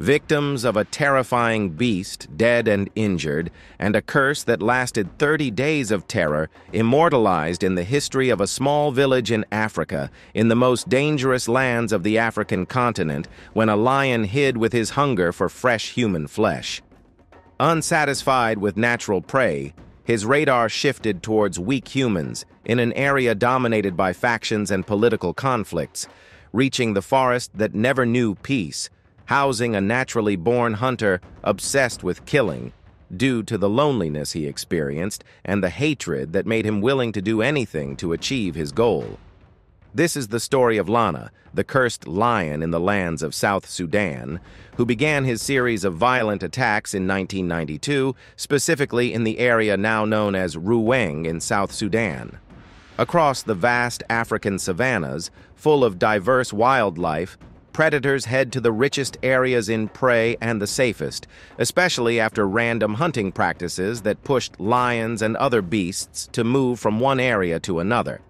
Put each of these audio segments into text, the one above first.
victims of a terrifying beast, dead and injured, and a curse that lasted 30 days of terror, immortalized in the history of a small village in Africa, in the most dangerous lands of the African continent, when a lion hid with his hunger for fresh human flesh. Unsatisfied with natural prey, his radar shifted towards weak humans in an area dominated by factions and political conflicts, reaching the forest that never knew peace, housing a naturally born hunter obsessed with killing due to the loneliness he experienced and the hatred that made him willing to do anything to achieve his goal. This is the story of Lana, the cursed lion in the lands of South Sudan, who began his series of violent attacks in 1992, specifically in the area now known as Ruweng in South Sudan. Across the vast African savannas, full of diverse wildlife, predators head to the richest areas in prey and the safest, especially after random hunting practices that pushed lions and other beasts to move from one area to another.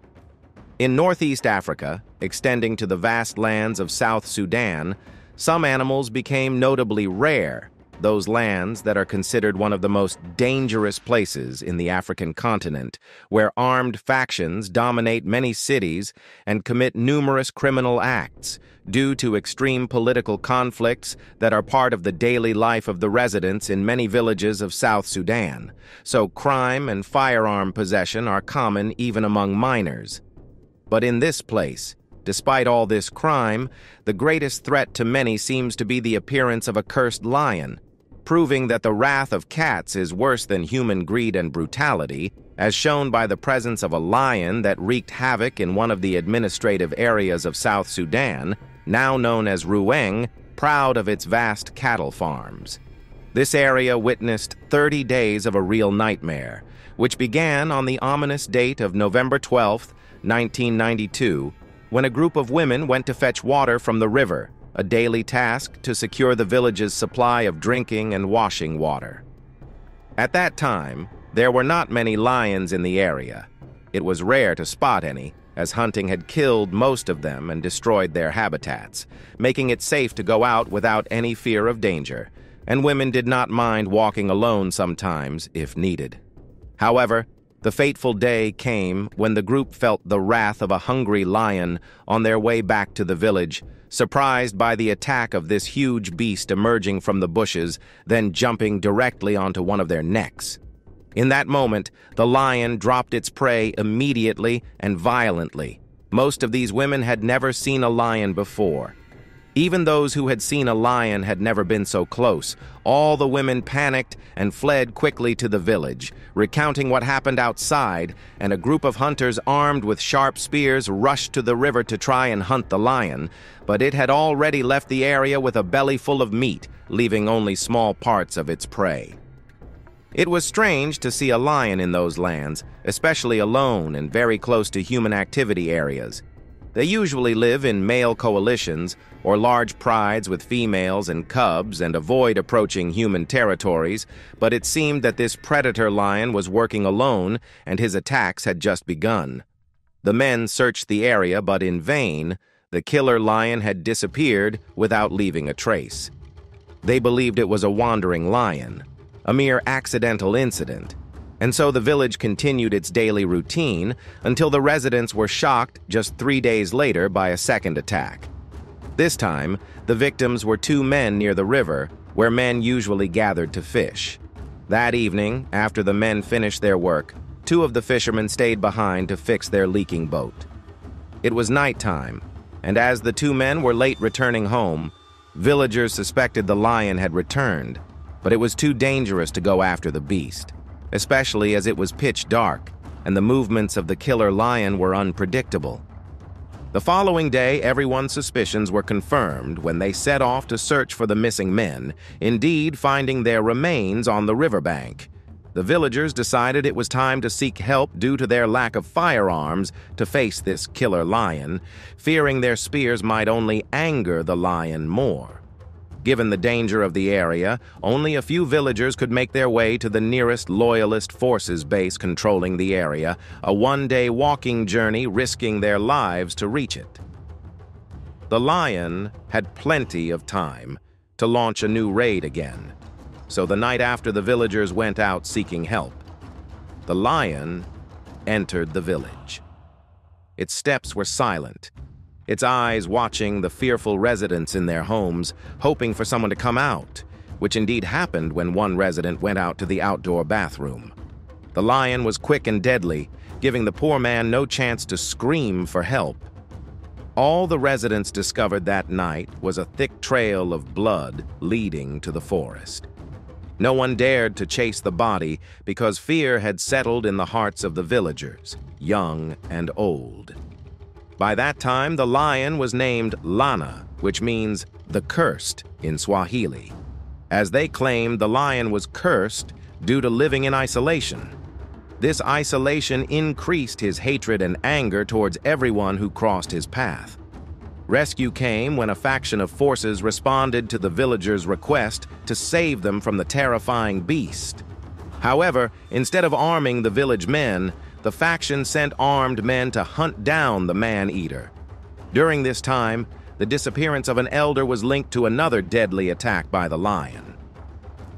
In Northeast Africa, extending to the vast lands of South Sudan, some animals became notably rare, those lands that are considered one of the most dangerous places in the African continent, where armed factions dominate many cities and commit numerous criminal acts due to extreme political conflicts that are part of the daily life of the residents in many villages of South Sudan. So crime and firearm possession are common even among minors. But in this place, despite all this crime, the greatest threat to many seems to be the appearance of a cursed lion, proving that the wrath of cats is worse than human greed and brutality, as shown by the presence of a lion that wreaked havoc in one of the administrative areas of South Sudan, now known as Ruweng, proud of its vast cattle farms. This area witnessed 30 days of a real nightmare, which began on the ominous date of November 12, 1992, when a group of women went to fetch water from the river, a daily task to secure the village's supply of drinking and washing water. At that time, there were not many lions in the area. It was rare to spot any, as hunting had killed most of them and destroyed their habitats, making it safe to go out without any fear of danger, and women did not mind walking alone sometimes if needed. However, the fateful day came when the group felt the wrath of a hungry lion on their way back to the village, surprised by the attack of this huge beast emerging from the bushes, then jumping directly onto one of their necks. In that moment, the lion dropped its prey immediately and violently. Most of these women had never seen a lion before. Even those who had seen a lion had never been so close. All the women panicked and fled quickly to the village, recounting what happened outside, and a group of hunters armed with sharp spears rushed to the river to try and hunt the lion, but it had already left the area with a belly full of meat, leaving only small parts of its prey. It was strange to see a lion in those lands, especially alone and very close to human activity areas. They usually live in male coalitions or large prides with females and cubs and avoid approaching human territories, but it seemed that this predator lion was working alone and his attacks had just begun. The men searched the area, but in vain. The killer lion had disappeared without leaving a trace. They believed it was a wandering lion, a mere accidental incident, and so the village continued its daily routine until the residents were shocked just 3 days later by a second attack. This time, the victims were 2 men near the river, where men usually gathered to fish. That evening, after the men finished their work, 2 of the fishermen stayed behind to fix their leaking boat. It was nighttime, and as the 2 men were late returning home, villagers suspected the lion had returned, but it was too dangerous to go after the beast, especially as it was pitch dark and the movements of the killer lion were unpredictable. The following day, everyone's suspicions were confirmed when they set off to search for the missing men, indeed finding their remains on the riverbank. The villagers decided it was time to seek help due to their lack of firearms to face this killer lion, fearing their spears might only anger the lion more. Given the danger of the area, only a few villagers could make their way to the nearest Loyalist forces base controlling the area, a one-day walking journey risking their lives to reach it. The lion had plenty of time, to launch a new raid again. So the night after the villagers went out seeking help, the lion entered the village. Its steps were silent, its eyes watching the fearful residents in their homes, hoping for someone to come out, which indeed happened when one resident went out to the outdoor bathroom. The lion was quick and deadly, giving the poor man no chance to scream for help. All the residents discovered that night was a thick trail of blood leading to the forest. No one dared to chase the body because fear had settled in the hearts of the villagers, young and old. By that time, the lion was named Lana, which means the cursed in Swahili, as they claimed the lion was cursed due to living in isolation. This isolation increased his hatred and anger towards everyone who crossed his path. Rescue came when a faction of forces responded to the villagers' request to save them from the terrifying beast. However, instead of arming the village men, the faction sent armed men to hunt down the man-eater. During this time, the disappearance of an elder was linked to another deadly attack by the lion.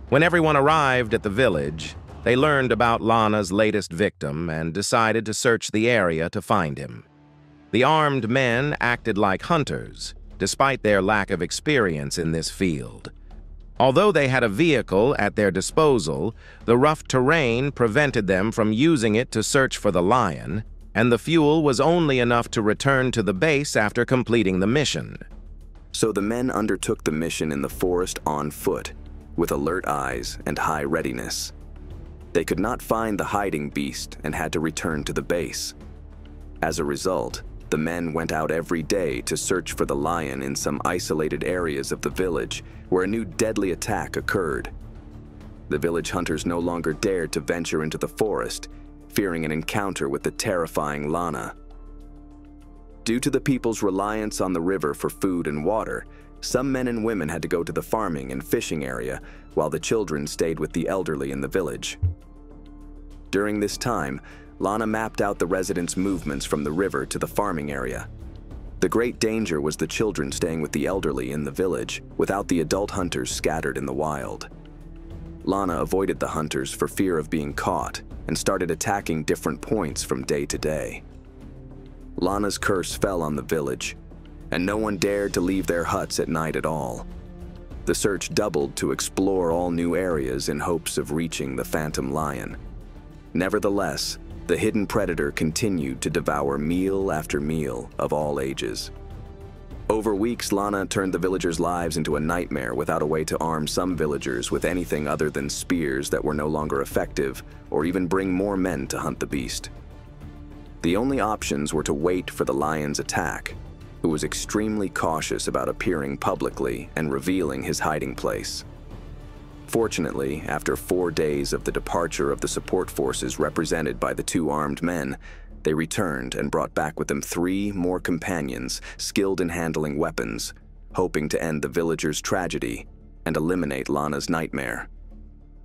When everyone arrived at the village, they learned about Lana's latest victim and decided to search the area to find him. The armed men acted like hunters, despite their lack of experience in this field. Although they had a vehicle at their disposal, the rough terrain prevented them from using it to search for the lion, and the fuel was only enough to return to the base after completing the mission. So the men undertook the mission in the forest on foot, with alert eyes and high readiness. They could not find the hiding beast and had to return to the base. As a result, the men went out every day to search for the lion in some isolated areas of the village where a new deadly attack occurred. The village hunters no longer dared to venture into the forest, fearing an encounter with the terrifying Lana. Due to the people's reliance on the river for food and water, some men and women had to go to the farming and fishing area, while the children stayed with the elderly in the village. During this time, Lana mapped out the residents' movements from the river to the farming area. The great danger was the children staying with the elderly in the village, without the adult hunters scattered in the wild. Lana avoided the hunters for fear of being caught and started attacking different points from day to day. Lana's curse fell on the village, and no one dared to leave their huts at night at all. The search doubled to explore all new areas in hopes of reaching the phantom lion. Nevertheless, the hidden predator continued to devour meal after meal of all ages. Over weeks, Lana turned the villagers' lives into a nightmare without a way to arm some villagers with anything other than spears that were no longer effective, or even bring more men to hunt the beast. The only options were to wait for the lion's attack, who was extremely cautious about appearing publicly and revealing his hiding place. Fortunately, after 4 days of the departure of the support forces represented by the 2 armed men, they returned and brought back with them 3 more companions skilled in handling weapons, hoping to end the villagers' tragedy and eliminate Lana's nightmare.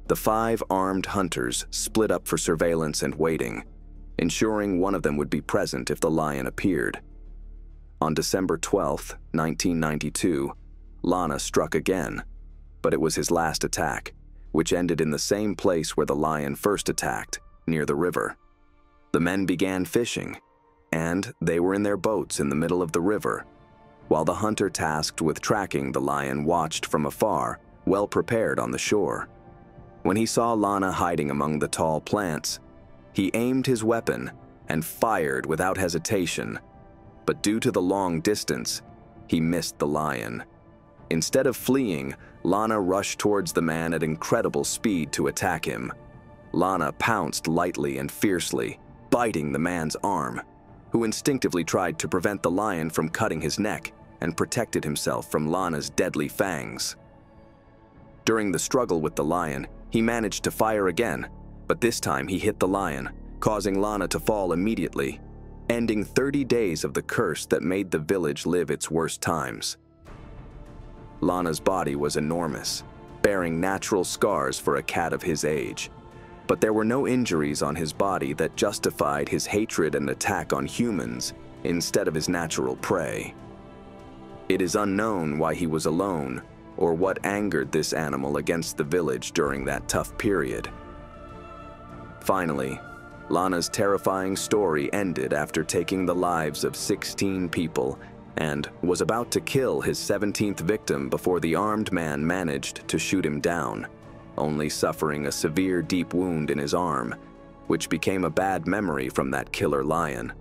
The 5 armed hunters split up for surveillance and waiting, ensuring one of them would be present if the lion appeared. On December 12, 1992, Lana struck again, but it was his last attack, which ended in the same place where the lion first attacked, near the river. The men began fishing, and they were in their boats in the middle of the river, while the hunter tasked with tracking the lion watched from afar, well prepared on the shore. When he saw Lana hiding among the tall plants, he aimed his weapon and fired without hesitation, but due to the long distance, he missed the lion. Instead of fleeing, Lana rushed towards the man at incredible speed to attack him. Lana pounced lightly and fiercely, biting the man's arm, who instinctively tried to prevent the lion from cutting his neck and protected himself from Lana's deadly fangs. During the struggle with the lion, he managed to fire again, but this time he hit the lion, causing Lana to fall immediately, ending 30 days of the curse that made the village live its worst times. Lana's body was enormous, bearing natural scars for a cat of his age, but there were no injuries on his body that justified his hatred and attack on humans instead of his natural prey. It is unknown why he was alone or what angered this animal against the village during that tough period. Finally, Lana's terrifying story ended after taking the lives of 16 people and was about to kill his 17th victim before the armed man managed to shoot him down, only suffering a severe deep wound in his arm, which became a bad memory from that killer lion.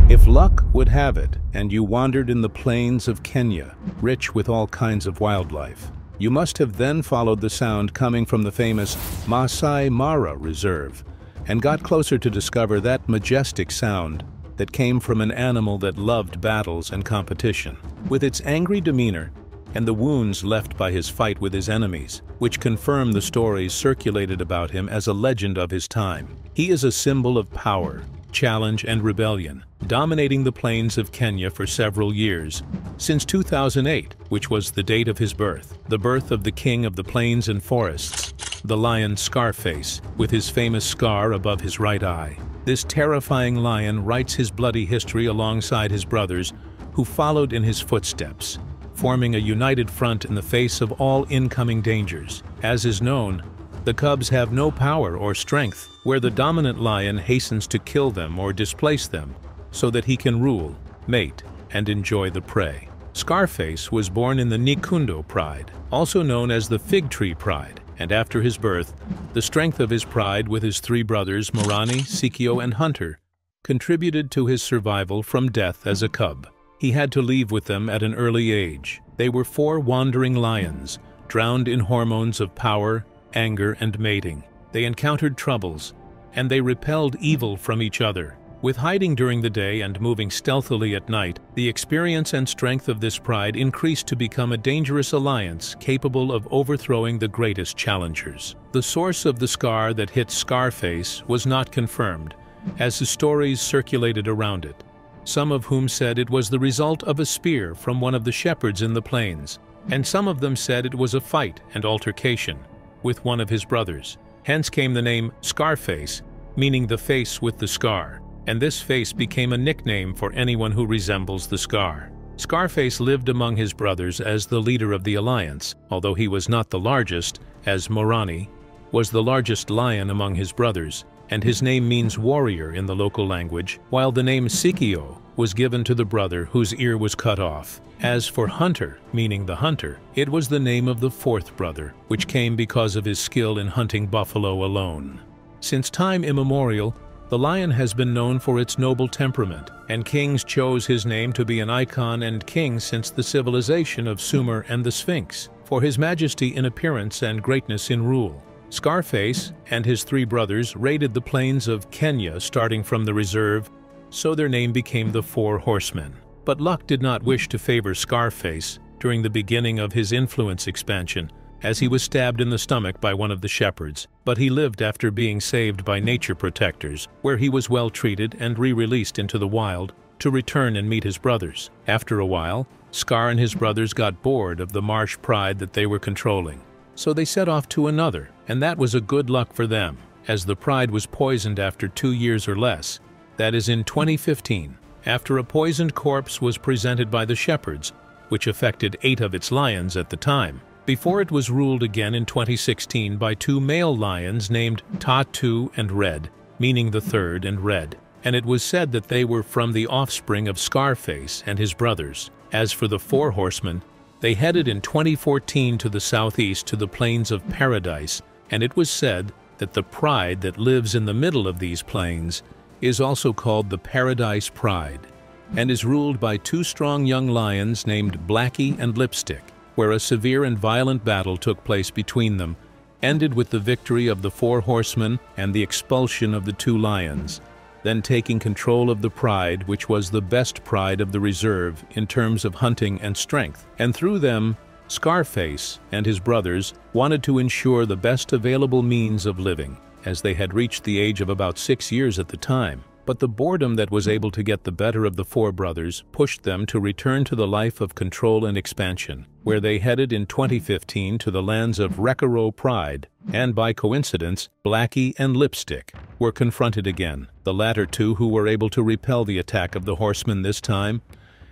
If luck would have it, and you wandered in the plains of Kenya, rich with all kinds of wildlife, you must have then followed the sound coming from the famous Masai Mara Reserve, and got closer to discover that majestic sound that came from an animal that loved battles and competition. With its angry demeanor and the wounds left by his fight with his enemies, which confirm the stories circulated about him as a legend of his time. He is a symbol of power, challenge, and rebellion, dominating the plains of Kenya for several years, since 2008, which was the date of his birth, the birth of the king of the plains and forests, the lion Scarface, with his famous scar above his right eye. This terrifying lion writes his bloody history alongside his brothers, who followed in his footsteps, forming a united front in the face of all incoming dangers. As is known, the cubs have no power or strength, where the dominant lion hastens to kill them or displace them so that he can rule, mate, and enjoy the prey. Scarface was born in the Nikundo Pride, also known as the Fig Tree Pride, and after his birth, the strength of his pride with his three brothers, Morani, Sikio, and Hunter, contributed to his survival from death as a cub. He had to leave with them at an early age. They were 4 wandering lions, drowned in hormones of power, anger, and mating. They encountered troubles, and they repelled evil from each other. With hiding during the day and moving stealthily at night, the experience and strength of this pride increased to become a dangerous alliance capable of overthrowing the greatest challengers. The source of the scar that hit Scarface was not confirmed, as the stories circulated around it, some of whom said it was the result of a spear from one of the shepherds in the plains, and some of them said it was a fight and altercation with one of his brothers. Hence came the name Scarface, meaning the face with the scar, and this face became a nickname for anyone who resembles the scar. Scarface lived among his brothers as the leader of the alliance, although he was not the largest, as Morani was the largest lion among his brothers, and his name means warrior in the local language, while the name Sikio was given to the brother whose ear was cut off. As for Hunter, meaning the hunter, it was the name of the 4th brother, which came because of his skill in hunting buffalo alone. Since time immemorial, the lion has been known for its noble temperament, and kings chose his name to be an icon and king since the civilization of Sumer and the Sphinx, for his majesty in appearance and greatness in rule. Scarface and his 3 brothers raided the plains of Kenya starting from the reserve, so their name became the 4 Horsemen. But luck did not wish to favor Scarface during the beginning of his influence expansion, as he was stabbed in the stomach by one of the shepherds, but he lived after being saved by nature protectors, where he was well treated and re-released into the wild to return and meet his brothers. After a while, Scar and his brothers got bored of the marsh pride that they were controlling, so they set off to another, and that was a good luck for them, as the pride was poisoned after 2 years or less, that is in 2015, after a poisoned corpse was presented by the shepherds, which affected 8 of its lions at the time, before it was ruled again in 2016 by 2 male lions named Tatu and Red, meaning the 3rd and red, and it was said that they were from the offspring of Scarface and his brothers. As for the 4 horsemen, they headed in 2014 to the southeast to the plains of Paradise, and it was said that the pride that lives in the middle of these plains is also called the Paradise Pride, and is ruled by 2 strong young lions named Blackie and Lipstick, where a severe and violent battle took place between them, ended with the victory of the 4 horsemen and the expulsion of the 2 lions, then taking control of the pride, which was the best pride of the reserve in terms of hunting and strength. And through them, Scarface and his brothers wanted to ensure the best available means of living, as they had reached the age of about 6 years at the time. But the boredom that was able to get the better of the 4 brothers pushed them to return to the life of control and expansion, where they headed in 2015 to the lands of Rekaro Pride, and by coincidence, Blackie and Lipstick were confronted again, the latter 2 who were able to repel the attack of the horsemen this time,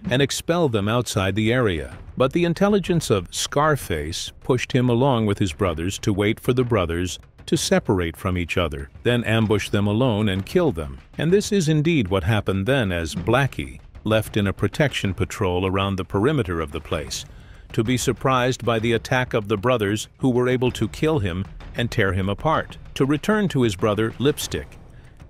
and expel them outside the area. But the intelligence of Scarface pushed him along with his brothers to wait for the brothers to separate from each other, then ambush them alone and kill them. And this is indeed what happened then, as Blackie left in a protection patrol around the perimeter of the place, to be surprised by the attack of the brothers, who were able to kill him and tear him apart, to return to his brother Lipstick.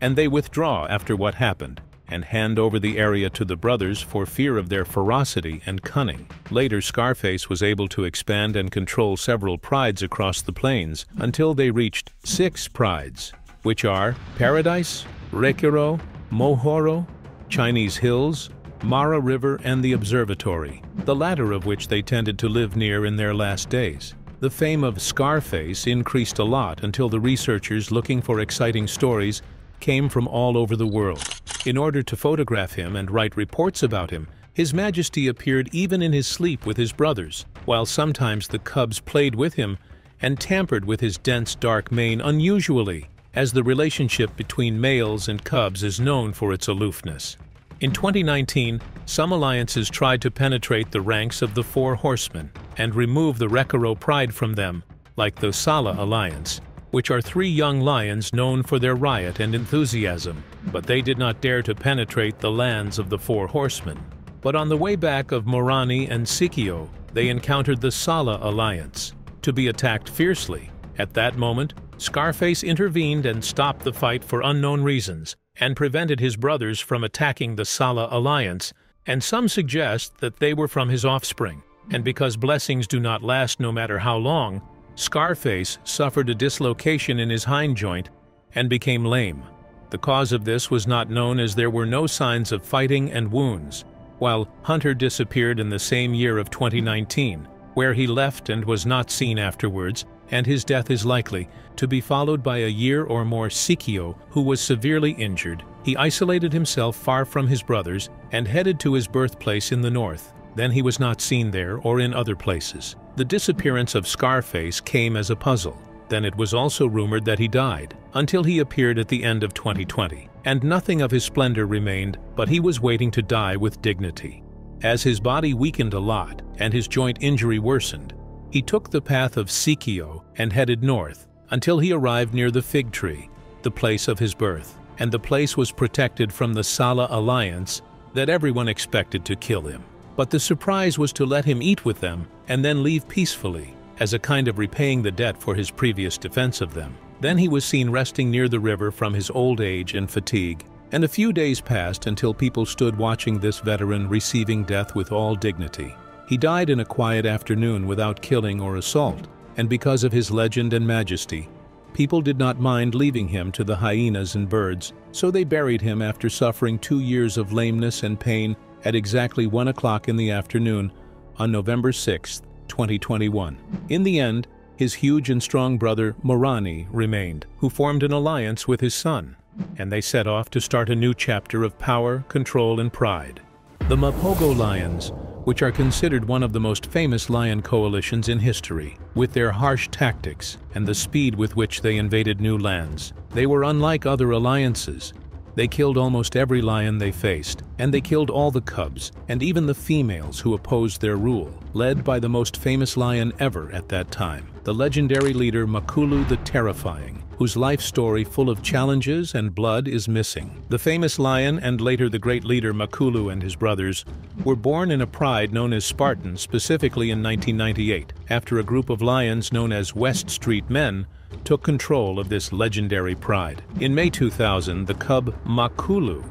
And they withdraw after what happened, and hand over the area to the brothers for fear of their ferocity and cunning. Later, Scarface was able to expand and control several prides across the plains until they reached 6 prides, which are Paradise, Requero, Mohoro, Chinese Hills, Mara River, and the Observatory, the latter of which they tended to live near in their last days. The fame of Scarface increased a lot until the researchers looking for exciting stories came from all over the world. In order to photograph him and write reports about him, His Majesty appeared even in his sleep with his brothers, while sometimes the cubs played with him and tampered with his dense dark mane unusually, as the relationship between males and cubs is known for its aloofness. In 2019, some alliances tried to penetrate the ranks of the Four Horsemen and remove the Requero pride from them, like the Sala Alliance, which are 3 young lions known for their riot and enthusiasm, but they did not dare to penetrate the lands of the Four Horsemen. But on the way back of Morani and Sikio, they encountered the Sala Alliance, to be attacked fiercely. At that moment, Scarface intervened and stopped the fight for unknown reasons, and prevented his brothers from attacking the Sala Alliance, and some suggest that they were from his offspring. And because blessings do not last no matter how long, Scarface suffered a dislocation in his hind joint and became lame. The cause of this was not known, as there were no signs of fighting and wounds, while Hunter disappeared in the same year of 2019, where he left and was not seen afterwards, and his death is likely to be followed by a year or more. Sikio, who was severely injured, he isolated himself far from his brothers and headed to his birthplace in the north. Then he was not seen there or in other places. The disappearance of Scarface came as a puzzle. Then it was also rumored that he died, until he appeared at the end of 2020, and nothing of his splendor remained, but he was waiting to die with dignity. As his body weakened a lot and his joint injury worsened, he took the path of Sikio and headed north until he arrived near the fig tree, the place of his birth, and the place was protected from the Sala Alliance that everyone expected to kill him. But the surprise was to let him eat with them and then leave peacefully, as a kind of repaying the debt for his previous defense of them. Then he was seen resting near the river from his old age and fatigue, and a few days passed until people stood watching this veteran receiving death with all dignity. He died in a quiet afternoon without killing or assault, and because of his legend and majesty, people did not mind leaving him to the hyenas and birds, so they buried him after suffering 2 years of lameness and pain at exactly 1 o'clock in the afternoon on November 6, 2021. In the end, his huge and strong brother Morani remained, who formed an alliance with his son, and they set off to start a new chapter of power, control, and pride. The Mapogo Lions, which are considered one of the most famous lion coalitions in history, with their harsh tactics and the speed with which they invaded new lands. They were unlike other alliances. They killed almost every lion they faced, and they killed all the cubs, and even the females who opposed their rule, led by the most famous lion ever at that time, the legendary leader Makulu the Terrifying, whose life story full of challenges and blood is missing. The famous lion and later the great leader Makulu and his brothers were born in a pride known as Spartan, specifically in 1998, after a group of lions known as West Street Men took control of this legendary pride. In May 2000, the cub Makulu,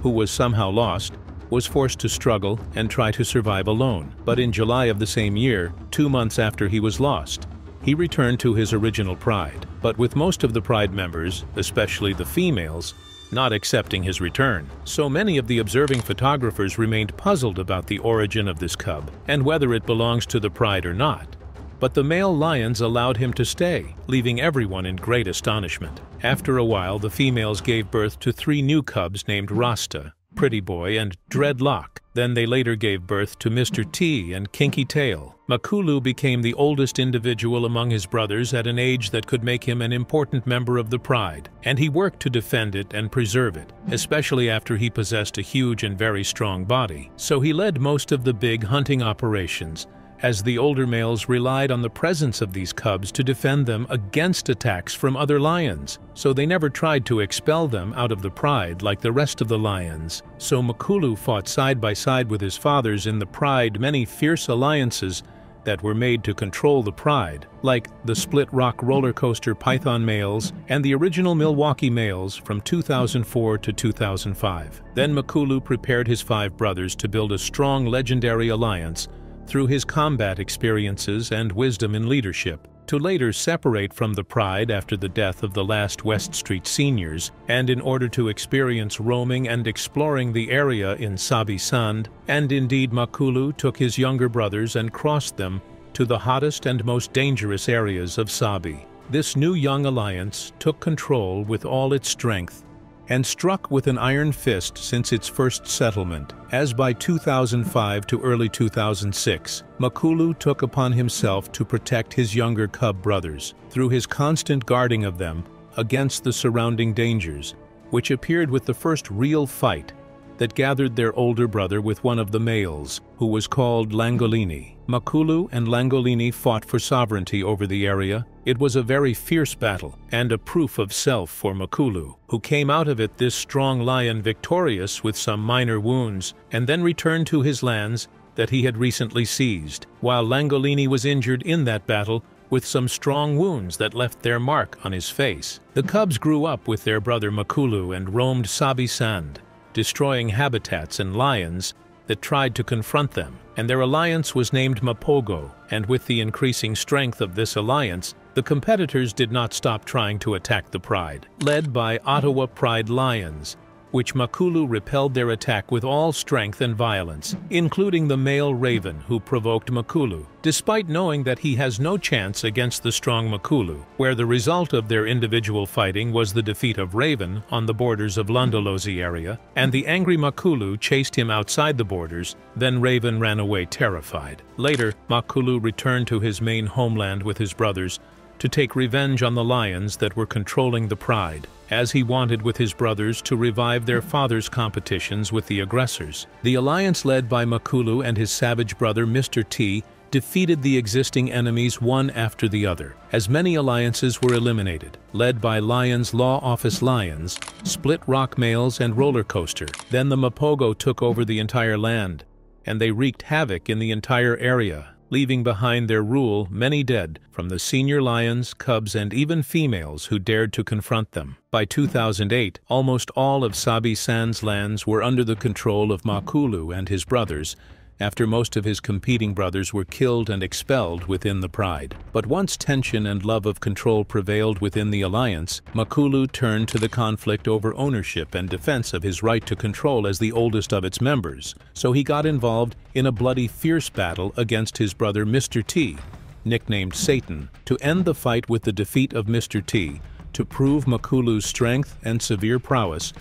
who was somehow lost, was forced to struggle and try to survive alone. But in July of the same year, 2 months after he was lost, he returned to his original pride, but with most of the pride members, especially the females, not accepting his return. So many of the observing photographers remained puzzled about the origin of this cub and whether it belongs to the pride or not. But the male lions allowed him to stay, leaving everyone in great astonishment. After a while, the females gave birth to 3 new cubs named Rasta, Pretty Boy, and Dreadlock, Then they later gave birth to Mr. T and Kinky Tail. Makulu became the oldest individual among his brothers at an age that could make him an important member of the pride, and he worked to defend it and preserve it, especially after he possessed a huge and very strong body. So he led most of the big hunting operations, as the older males relied on the presence of these cubs to defend them against attacks from other lions, so they never tried to expel them out of the pride like the rest of the lions. So Makulu fought side by side with his fathers in the pride many fierce alliances that were made to control the pride, like the Split Rock roller coaster python males and the original Milwaukee males from 2004 to 2005. Then Makulu prepared his 5 brothers to build a strong legendary alliance through his combat experiences and wisdom in leadership, to later separate from the pride after the death of the last West Street seniors, and in order to experience roaming and exploring the area in Sabi Sand, and indeed Makulu took his younger brothers and crossed them to the hottest and most dangerous areas of Sabi. This new young alliance took control with all its strength, and struck with an iron fist since its first settlement, as by 2005 to early 2006, Makulu took upon himself to protect his younger cub brothers, through his constant guarding of them against the surrounding dangers, which appeared with the first real fight that gathered their older brother with one of the males, who was called Langolini. Makulu and Langolini fought for sovereignty over the area. It was a very fierce battle, and a proof of self for Makulu, who came out of it this strong lion victorious with some minor wounds, and then returned to his lands that he had recently seized, while Langolini was injured in that battle with some strong wounds that left their mark on his face. The cubs grew up with their brother Makulu and roamed Sabi Sand, destroying habitats and lions that tried to confront them, and their alliance was named Mapogo, and with the increasing strength of this alliance, the competitors did not stop trying to attack the pride, led by Ottawa Pride Lions, which Makulu repelled their attack with all strength and violence, including the male Raven who provoked Makulu, despite knowing that he has no chance against the strong Makulu, where the result of their individual fighting was the defeat of Raven on the borders of Londolozi area, and the angry Makulu chased him outside the borders, then Raven ran away terrified. Later, Makulu returned to his main homeland with his brothers to take revenge on the lions that were controlling the pride, as he wanted with his brothers to revive their father's competitions with the aggressors. The alliance led by Makulu and his savage brother Mr. T defeated the existing enemies one after the other, as many alliances were eliminated, led by Lions Law Office Lions, Split Rock Males, and Roller Coaster. Then the Mapogo took over the entire land, and they wreaked havoc in the entire area, leaving behind their rule many dead from the senior lions, cubs, and even females who dared to confront them. By 2008, almost all of Sabi Sand's lands were under the control of Makulu and his brothers, after most of his competing brothers were killed and expelled within the pride. But once tension and love of control prevailed within the alliance, Makulu turned to the conflict over ownership and defense of his right to control as the oldest of its members. So he got involved in a bloody, fierce battle against his brother Mr. T, nicknamed Satan, to end the fight with the defeat of Mr. T, to prove Makulu's strength and severe prowess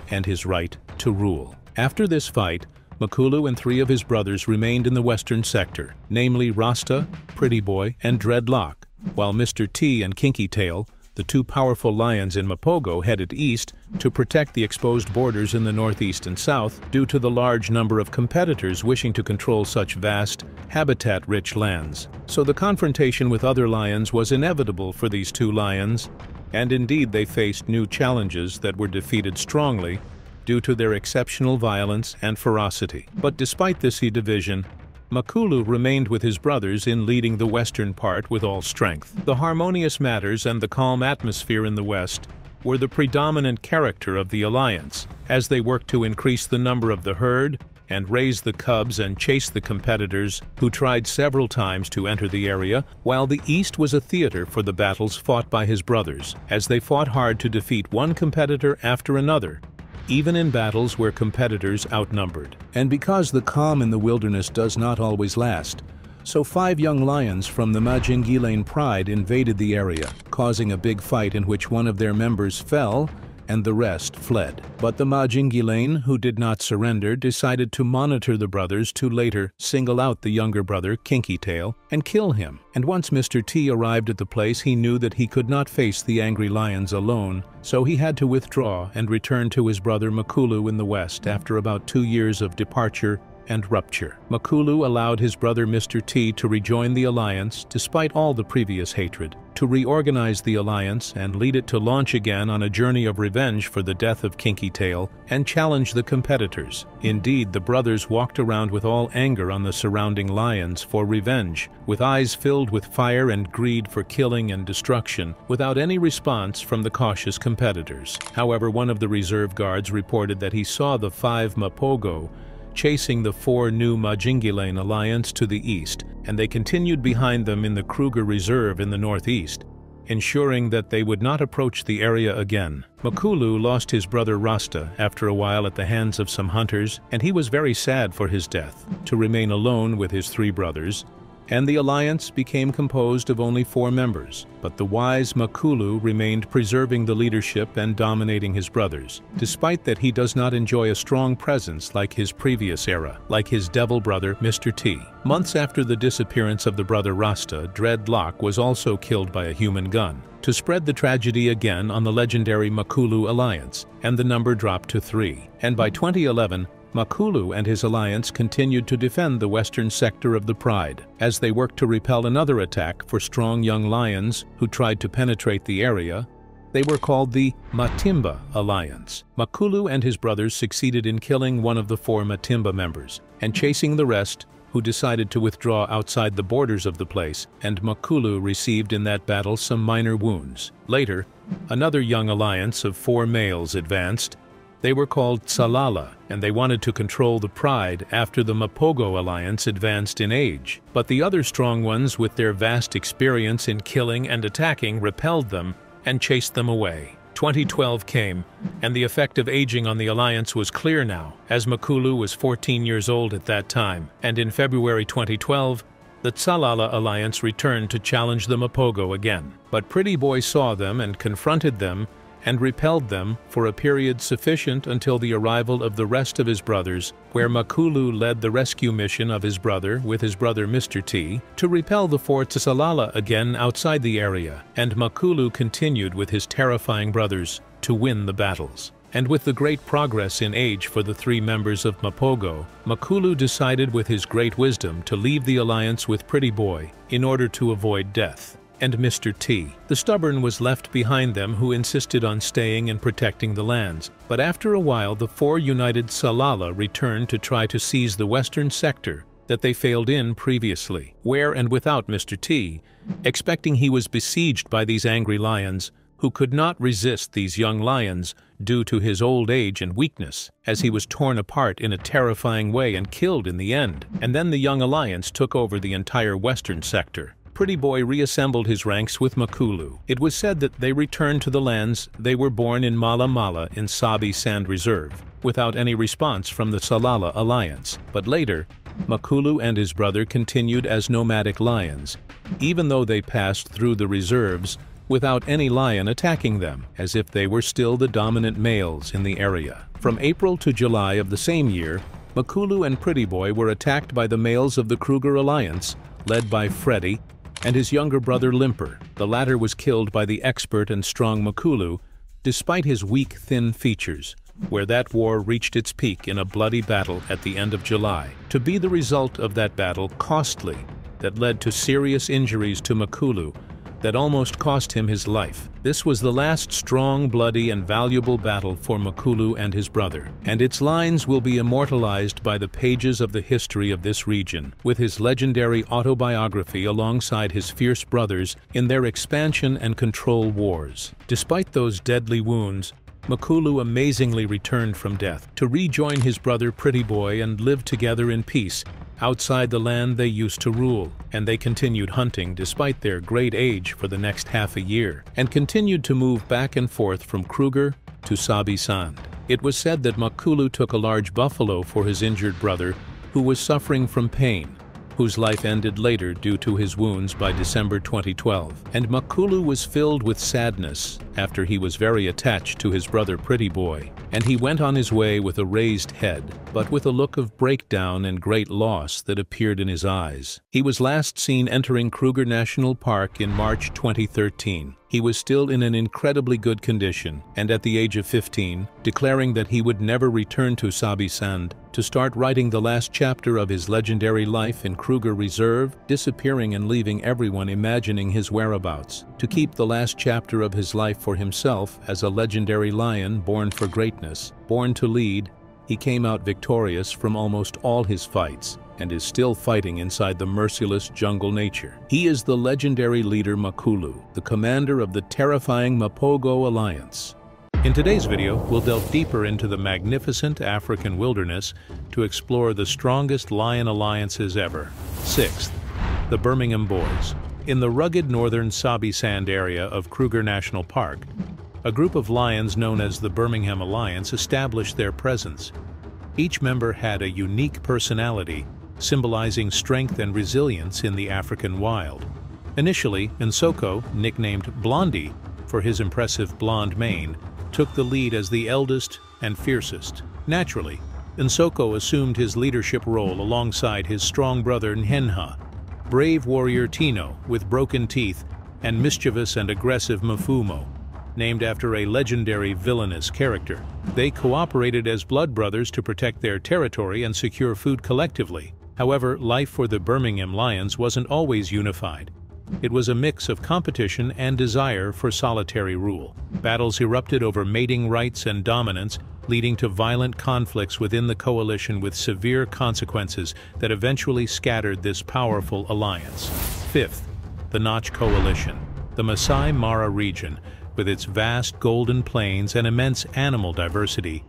and his right to rule. After this fight, Makulu and 3 of his brothers remained in the western sector, namely Rasta, Pretty Boy, and Dreadlock, while Mr. T and Kinky Tail, the 2 powerful lions in Mapogo, headed east to protect the exposed borders in the northeast and south due to the large number of competitors wishing to control such vast, habitat-rich lands. So the confrontation with other lions was inevitable for these 2 lions, and indeed they faced new challenges that were defeated strongly due to their exceptional violence and ferocity. But despite this division, Makulu remained with his brothers in leading the western part with all strength. The harmonious matters and the calm atmosphere in the west were the predominant character of the alliance, as they worked to increase the number of the herd and raise the cubs and chase the competitors who tried several times to enter the area, while the east was a theater for the battles fought by his brothers, as they fought hard to defeat one competitor after another, even in battles where competitors outnumbered. And because the calm in the wilderness does not always last, so 5 young lions from the Majingilane Pride invaded the area, causing a big fight in which one of their members fell and the rest fled. But the Majingilain, who did not surrender, decided to monitor the brothers to later single out the younger brother, Kinky Tail, and kill him. And once Mr. T arrived at the place, he knew that he could not face the angry lions alone, so he had to withdraw and return to his brother Makulu in the west after about 2 years of departure and rupture. Makulu allowed his brother Mr. T to rejoin the alliance despite all the previous hatred, to reorganize the alliance and lead it to launch again on a journey of revenge for the death of Kinky Tail and challenge the competitors. Indeed, the brothers walked around with all anger on the surrounding lions for revenge, with eyes filled with fire and greed for killing and destruction, without any response from the cautious competitors. However, one of the reserve guards reported that he saw the 5 Mapogo chasing the 4 new Majingilain alliance to the east, and they continued behind them in the Kruger Reserve in the northeast, ensuring that they would not approach the area again. Makulu lost his brother Rasta after a while at the hands of some hunters, and he was very sad for his death, to remain alone with his 3 brothers, and the alliance became composed of only 4 members. But the wise Makulu remained, preserving the leadership and dominating his brothers, despite that he does not enjoy a strong presence like his previous era, like his devil brother Mr. T. Months after the disappearance of the brother Rasta, Dreadlock was also killed by a human gun, to spread the tragedy again on the legendary Makulu alliance, and the number dropped to 3. And by 2011, Makulu and his alliance continued to defend the western sector of the Pride, as they worked to repel another attack for strong young lions who tried to penetrate the area. They were called the Matimba Alliance. Makulu and his brothers succeeded in killing one of the 4 Matimba members, and chasing the rest, who decided to withdraw outside the borders of the place, and Makulu received in that battle some minor wounds. Later, another young alliance of 4 males advanced. They were called Tsalala, and they wanted to control the Pride after the Mapogo alliance advanced in age. But the other strong ones, with their vast experience in killing and attacking, repelled them and chased them away. 2012 came, and the effect of aging on the alliance was clear now, as Makulu was 14 years old at that time, and in February 2012, the Tsalala alliance returned to challenge the Mapogo again. But Pretty Boy saw them and confronted them and repelled them for a period sufficient until the arrival of the rest of his brothers, where Makulu led the rescue mission of his brother with his brother Mr. T to repel the 4 Tsalala again outside the area, and Makulu continued with his terrifying brothers to win the battles. And with the great progress in age for the 3 members of Mapogo, Makulu decided with his great wisdom to leave the alliance with Pretty Boy in order to avoid death. And Mr. T. The stubborn was left behind them, who insisted on staying and protecting the lands. But after a while, the 4 united Tsalala returned to try to seize the western sector that they failed in previously, where and without Mr. T, expecting he was besieged by these angry lions, who could not resist these young lions due to his old age and weakness, as he was torn apart in a terrifying way and killed in the end. And then the young alliance took over the entire western sector. Pretty Boy reassembled his ranks with Makulu. It was said that they returned to the lands they were born in Mala Mala in Sabi Sand Reserve, without any response from the Tsalala alliance. But later, Makulu and his brother continued as nomadic lions, even though they passed through the reserves without any lion attacking them, as if they were still the dominant males in the area. From April to July of the same year, Makulu and Pretty Boy were attacked by the males of the Kruger Alliance, led by Freddy and his younger brother Limper. The latter was killed by the expert and strong Makulu, despite his weak, thin features, where that war reached its peak in a bloody battle at the end of July. To be the result of that battle costly, that led to serious injuries to Makulu, that almost cost him his life. This was the last strong, bloody, and valuable battle for Makulu and his brother, and its lines will be immortalized by the pages of the history of this region, with his legendary autobiography alongside his fierce brothers in their expansion and control wars. Despite those deadly wounds, Makulu amazingly returned from death to rejoin his brother Pretty Boy and live together in peace outside the land they used to rule, and they continued hunting despite their great age for the next half a year, and continued to move back and forth from Kruger to Sabi Sand. It was said that Makulu took a large buffalo for his injured brother, who was suffering from pain, whose life ended later due to his wounds by December 2012. And Makulu was filled with sadness after he was very attached to his brother Pretty Boy, and he went on his way with a raised head, but with a look of breakdown and great loss that appeared in his eyes. He was last seen entering Kruger National Park in March 2013. He was still in an incredibly good condition, and at the age of 15, declaring that he would never return to Sabi-Sand to start writing the last chapter of his legendary life in Kruger Reserve, disappearing and leaving everyone imagining his whereabouts, to keep the last chapter of his life for himself as a legendary lion born for greatness, born to lead. He came out victorious from almost all his fights, and is still fighting inside the merciless jungle nature. He is the legendary leader Makulu, the commander of the terrifying Mapogo Alliance. In today's video, we'll delve deeper into the magnificent African wilderness to explore the strongest lion alliances ever. Sixth, the Birmingham Boys. In the rugged northern Sabi-Sand area of Kruger National Park, a group of lions known as the Birmingham Alliance established their presence. Each member had a unique personality, symbolizing strength and resilience in the African wild. Initially, Nsoko, nicknamed Blondie for his impressive blonde mane, took the lead as the eldest and fiercest. Naturally, Nsoko assumed his leadership role alongside his strong brother Nhenha, brave warrior Tino with broken teeth, and mischievous and aggressive Mfumo, named after a legendary villainous character. They cooperated as blood brothers to protect their territory and secure food collectively. However, life for the Birmingham Lions wasn't always unified. It was a mix of competition and desire for solitary rule. Battles erupted over mating rights and dominance, leading to violent conflicts within the coalition with severe consequences that eventually scattered this powerful alliance. Fifth, the Notch Coalition. The Masai Mara region, with its vast golden plains and immense animal diversity,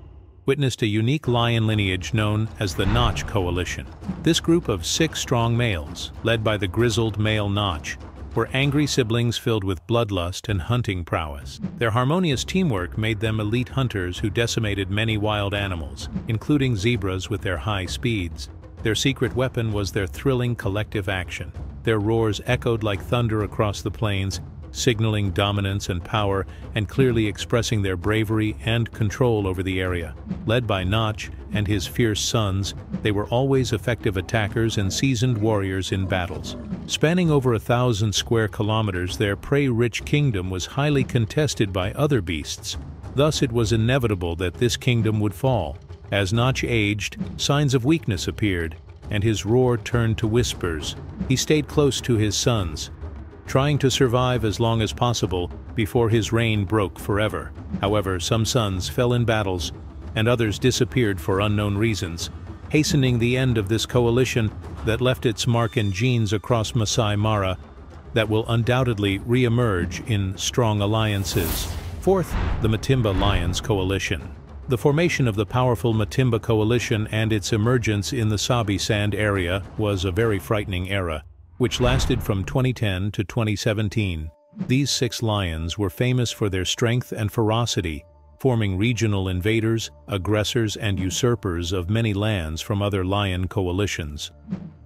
witnessed a unique lion lineage known as the Notch Coalition. This group of 6 strong males, led by the grizzled male Notch, were angry siblings filled with bloodlust and hunting prowess. Their harmonious teamwork made them elite hunters who decimated many wild animals, including zebras with their high speeds. Their secret weapon was their thrilling collective action. Their roars echoed like thunder across the plains, signaling dominance and power and clearly expressing their bravery and control over the area. Led by Notch and his fierce sons, they were always effective attackers and seasoned warriors in battles. Spanning over 1,000 square kilometers, their prey-rich kingdom was highly contested by other beasts. Thus, it was inevitable that this kingdom would fall. As Notch aged, signs of weakness appeared, and his roar turned to whispers. He stayed close to his sons, trying to survive as long as possible before his reign broke forever. However, some sons fell in battles, and others disappeared for unknown reasons, hastening the end of this coalition that left its mark and genes across Masai Mara that will undoubtedly re-emerge in strong alliances. Fourth, the Matimba Lions Coalition. The formation of the powerful Matimba Coalition and its emergence in the Sabi-Sand area was a very frightening era, which lasted from 2010 to 2017. These 6 lions were famous for their strength and ferocity, forming regional invaders, aggressors, and usurpers of many lands from other lion coalitions.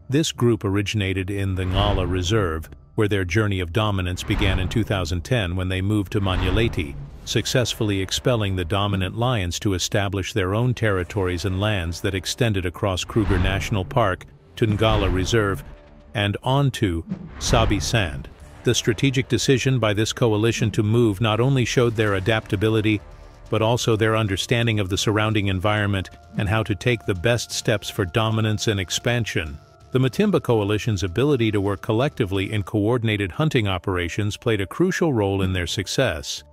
This group originated in the Ngala Reserve, where their journey of dominance began in 2010 when they moved to Manyeleti, successfully expelling the dominant lions to establish their own territories and lands that extended across Kruger National Park to Ngala Reserve and onto Sabi-Sand. The strategic decision by this coalition to move not only showed their adaptability, but also their understanding of the surrounding environment and how to take the best steps for dominance and expansion. The Matimba Coalition's ability to work collectively in coordinated hunting operations played a crucial role in their success.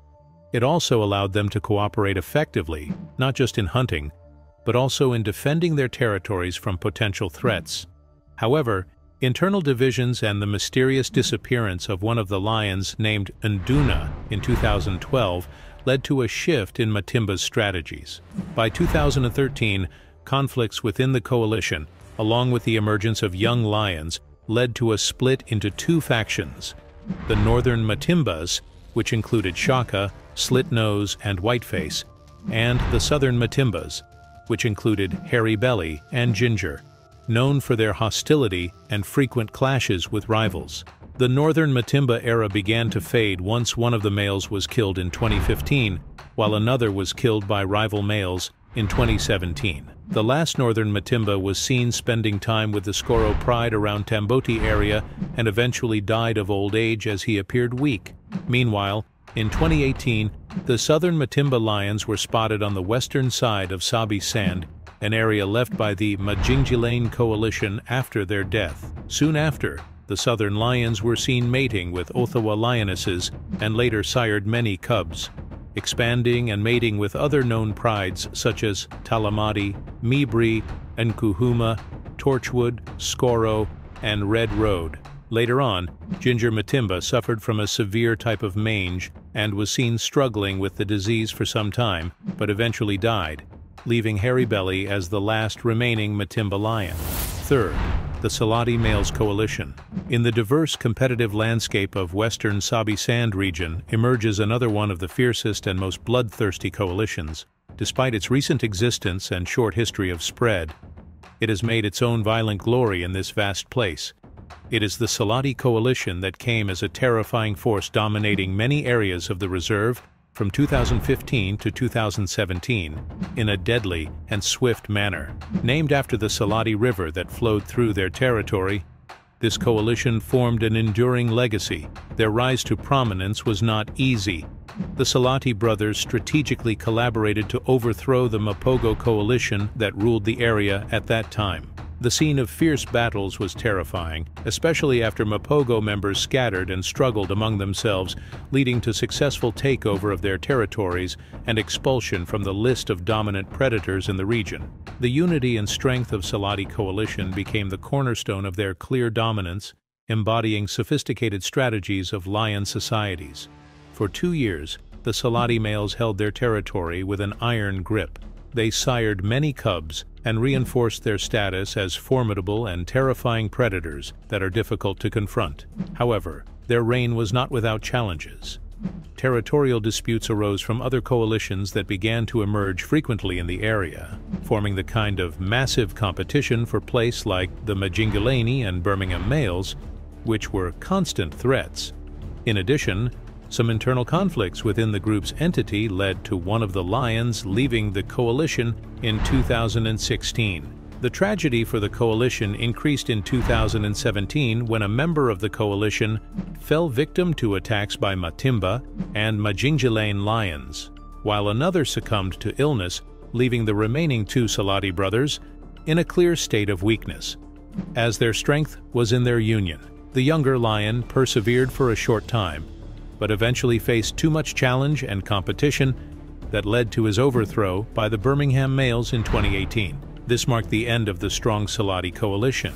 It also allowed them to cooperate effectively, not just in hunting, but also in defending their territories from potential threats. However, internal divisions and the mysterious disappearance of one of the lions named Nduna in 2012 led to a shift in Matimba's strategies. By 2013, conflicts within the coalition, along with the emergence of young lions, led to a split into 2 factions: the northern Matimbas, which included Shaka, Slitnose, and Whiteface, and the southern Matimbas, which included Hairy Belly and Ginger. known for their hostility and frequent clashes with rivals. The northern Matimba era began to fade once one of the males was killed in 2015, while another was killed by rival males in 2017. The last northern Matimba was seen spending time with the Skoro pride around Tamboti area and eventually died of old age as he appeared weak. Meanwhile, in 2018, the southern Matimba lions were spotted on the western side of Sabi Sand, an area left by the Majingilane coalition after their death. Soon after, the southern lions were seen mating with Othawa lionesses and later sired many cubs, expanding and mating with other known prides such as Talamati, Mibri, Nkuhuma, Torchwood, Skoro, and Red Road. Later on, Ginger Matimba suffered from a severe type of mange and was seen struggling with the disease for some time, but eventually died, leaving Hairy Belly as the last remaining Matimba lion. Third, the Salati Males Coalition. In the diverse competitive landscape of western Sabi Sand region emerges another one of the fiercest and most bloodthirsty coalitions. Despite its recent existence and short history of spread, it has made its own violent glory in this vast place. It is the Salati coalition that came as a terrifying force dominating many areas of the reserve from 2015 to 2017 in a deadly and swift manner. Named after the Salati River that flowed through their territory, this coalition formed an enduring legacy. Their rise to prominence was not easy. The Salati brothers strategically collaborated to overthrow the Mapogo coalition that ruled the area at that time. The scene of fierce battles was terrifying, especially after Mapogo members scattered and struggled among themselves, leading to successful takeover of their territories and expulsion from the list of dominant predators in the region. The unity and strength of Salati coalition became the cornerstone of their clear dominance, embodying sophisticated strategies of lion societies. For 2 years, the Salati males held their territory with an iron grip. They sired many cubs and reinforced their status as formidable and terrifying predators that are difficult to confront. However, their reign was not without challenges. Territorial disputes arose from other coalitions that began to emerge frequently in the area, forming the kind of massive competition for place like the Majingilane and Birmingham males, which were constant threats. In addition, some internal conflicts within the group's entity led to one of the lions leaving the coalition in 2016. The tragedy for the coalition increased in 2017 when a member of the coalition fell victim to attacks by Matimba and Majingilane lions, while another succumbed to illness, leaving the remaining 2 Salati brothers in a clear state of weakness, as their strength was in their union. The younger lion persevered for a short time, but eventually faced too much challenge and competition that led to his overthrow by the Birmingham males in 2018. This marked the end of the strong Salati coalition.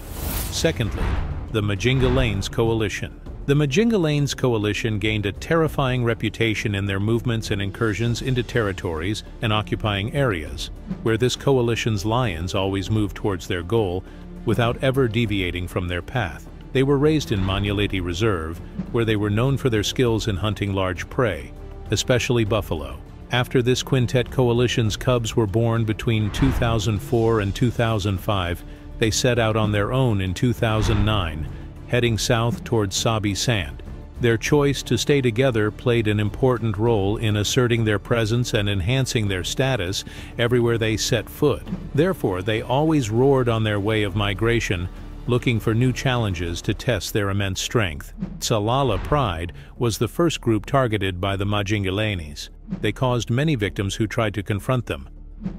Secondly, the Majingalanes coalition. The Majingalanes coalition gained a terrifying reputation in their movements and incursions into territories and occupying areas, where this coalition's lions always moved towards their goal without ever deviating from their path. They were raised in Manyaleti Reserve, where they were known for their skills in hunting large prey, especially buffalo. After this quintet coalition's cubs were born between 2004 and 2005, they set out on their own in 2009, heading south towards Sabi Sand. Their choice to stay together played an important role in asserting their presence and enhancing their status everywhere they set foot. Therefore, they always roared on their way of migration, looking for new challenges to test their immense strength. Salala Pride was the first group targeted by the Majingalanes. They caused many victims who tried to confront them.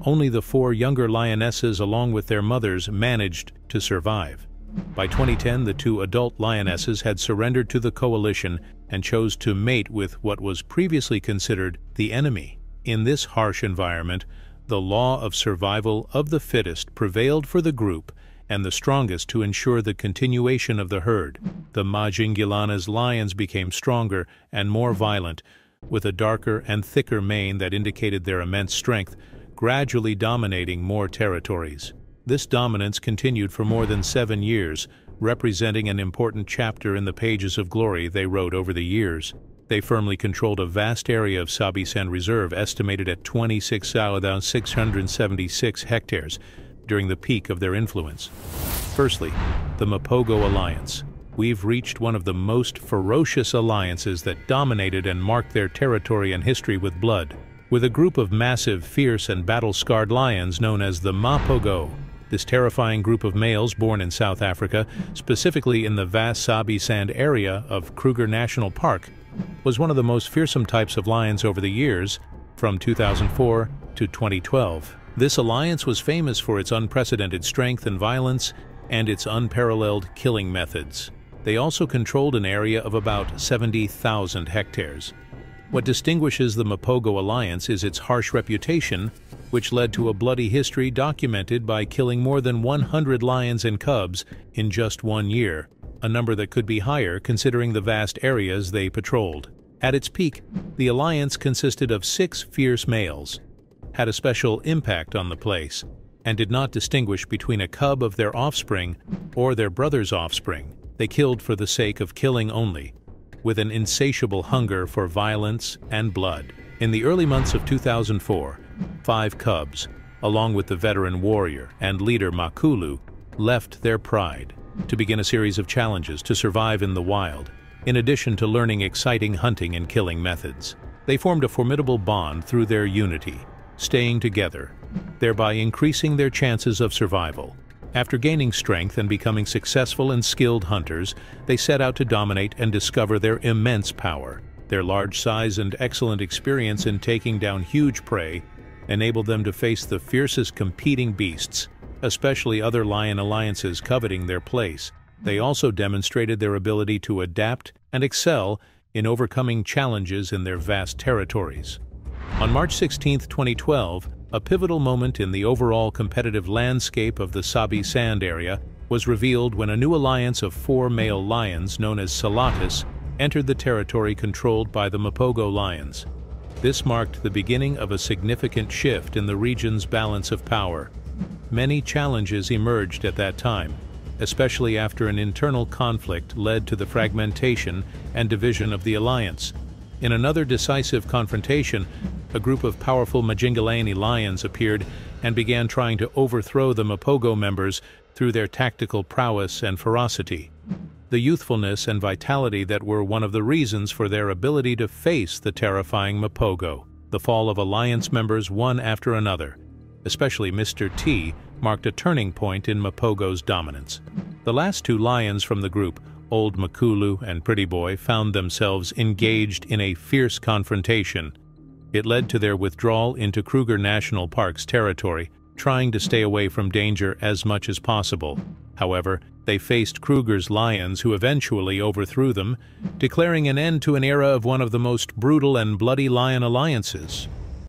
Only the 4 younger lionesses along with their mothers managed to survive. By 2010, the 2 adult lionesses had surrendered to the coalition and chose to mate with what was previously considered the enemy. In this harsh environment, the law of survival of the fittest prevailed for the group and the strongest to ensure the continuation of the herd. The Majingilana's lions became stronger and more violent, with a darker and thicker mane that indicated their immense strength, gradually dominating more territories. This dominance continued for more than 7 years, representing an important chapter in the pages of glory they wrote over the years. They firmly controlled a vast area of Sabi Sand Reserve estimated at 26,676 hectares. during the peak of their influence. Firstly, the Mapogo Alliance. We've reached one of the most ferocious alliances that dominated and marked their territory and history with blood. With a group of massive, fierce, and battle-scarred lions known as the Mapogo, this terrifying group of males born in South Africa, specifically in the vast Sabi Sand area of Kruger National Park, was one of the most fearsome types of lions over the years, from 2004 to 2012. This alliance was famous for its unprecedented strength and violence and its unparalleled killing methods. They also controlled an area of about 70,000 hectares. What distinguishes the Mapogo Alliance is its harsh reputation, which led to a bloody history documented by killing more than 100 lions and cubs in just 1 year, a number that could be higher considering the vast areas they patrolled. At its peak, the alliance consisted of 6 fierce males, had a special impact on the place, and did not distinguish between a cub of their offspring or their brother's offspring. They killed for the sake of killing only, with an insatiable hunger for violence and blood. In the early months of 2004, 5 cubs, along with the veteran warrior and leader Makulu, left their pride to begin a series of challenges to survive in the wild, in addition to learning exciting hunting and killing methods. They formed a formidable bond through their unity, staying together, thereby increasing their chances of survival. After gaining strength and becoming successful and skilled hunters, they set out to dominate and discover their immense power. Their large size and excellent experience in taking down huge prey enabled them to face the fiercest competing beasts, especially other lion alliances coveting their place. They also demonstrated their ability to adapt and excel in overcoming challenges in their vast territories. On March 16, 2012, a pivotal moment in the overall competitive landscape of the Sabi Sand area was revealed when a new alliance of 4 male lions known as Salatis entered the territory controlled by the Mapogo lions. This marked the beginning of a significant shift in the region's balance of power. Many challenges emerged at that time, especially after an internal conflict led to the fragmentation and division of the alliance. In another decisive confrontation, a group of powerful Majingalani lions appeared and began trying to overthrow the Mapogo members through their tactical prowess and ferocity. The youthfulness and vitality that were one of the reasons for their ability to face the terrifying Mapogo. The fall of alliance members one after another, especially Mr. T, marked a turning point in Mapogo's dominance. The last 2 lions from the group, Old Makulu and Pretty Boy, found themselves engaged in a fierce confrontation. It led to their withdrawal into Kruger National Park's territory, trying to stay away from danger as much as possible. However, they faced Kruger's lions, who eventually overthrew them, declaring an end to an era of one of the most brutal and bloody lion alliances.